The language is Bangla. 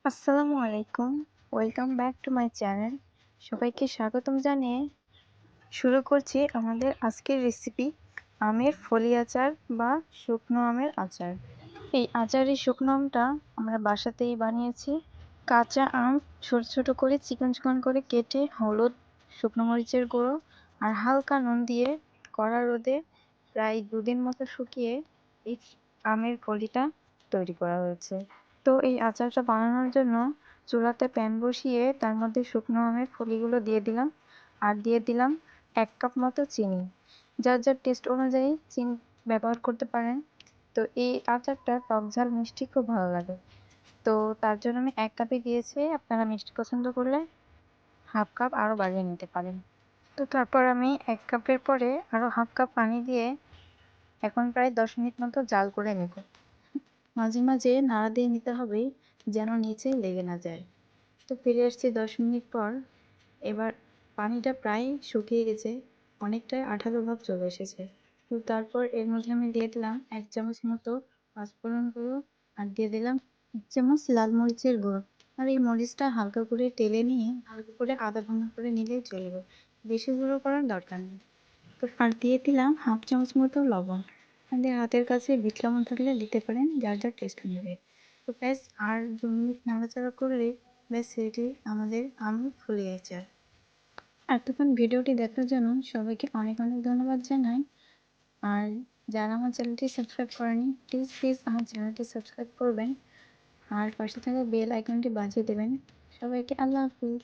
আসসালামু আলাইকুম। Welcome back to my channel. সবাইকে স্বাগতম জানিয়ে শুরু করছি আমাদের আজকের রেসিপি আমের ফলি আচার বা শুকনো আমের আচার। এই আচারের শুকনো আমটা আমরা বাসাতেই বানিয়েছি। কাঁচা আম ছোট ছোট করে চিকন চিকন করে কেটে হলুদ, শুকনো মরিচের গুঁড়ো আর হালকা নুন দিয়ে কড়া রোদে প্রায় 2 দিন মতো শুকিয়ে এই আমের ফলিটা তৈরি করা হয়েছে। তো এই আচারটা বানানোর জন্য চুলাতে প্যান বসিয়ে তার মধ্যে শুকনো আমের ফলিগুলো দিয়ে দিলাম আর দিয়ে দিলাম 1 কাপ মতো চিনি। যার যার টেস্ট অনুযায়ী চিনি ব্যবহার করতে পারেন। তো এই আচারটা টক ঝাল মিষ্টি খুব ভালো লাগে। তো তার জন্য আমি 1 কাপই দিয়েছি। আপনারা মিষ্টি পছন্দ করলে হাফ কাপ আরও বাড়িয়ে নিতে পারেন। তো তারপর আমি 1 কাপের পরে আরও হাফ কাপ পানি দিয়ে এখন প্রায় 10 মিনিট মতো জাল করে নেব। মাঝে মাঝে নাড়া দিয়ে নিতে হবে যেন নিচে লেগে না যায়। তো ফিরে আসছি 10 মিনিট পর। এবার পানিটা প্রায় শুকিয়ে গেছে, অনেকটাই আঠালো ভাব চলে এসেছে। তো তারপর এর মধ্যে আমি দিয়ে দিলাম 1 চামচ মতো পাঁচফোড়ন গুঁড়ো আর দিয়ে দিলাম 1 চামচ লাল মরিচের গুঁড়ো। আর এই মরিচটা হালকা করে টেলে নিয়ে হালকা করে আদা ভাঙা করে নিলেই চলবে, বেশি গুঁড়ো করার দরকার নেই। তো আর দিয়ে দিলাম হাফ চামচ মতো লবণ। আমাদের হাতের কাছে বিট লবণ থাকলে দিতে পারেন, যার যার টেস্ট অনুযায়ী। তো ব্যাস আর 2 মিনিট নাড়াচাড়া করলেই ব্যাস রেডি আমাদের আমের ফলি আচার। এতক্ষণ ভিডিওটি দেখার জন্য সবাইকে অনেক অনেক ধন্যবাদ জানাই। আর যারা আমার চ্যানেলটি সাবস্ক্রাইব করেনি প্লিজ আমার চ্যানেলটি সাবস্ক্রাইব করবেন আর পাশে থাকা বেল আইকনটি বাজিয়ে দেবেন। সবাইকে আল্লাহ হাফিজ।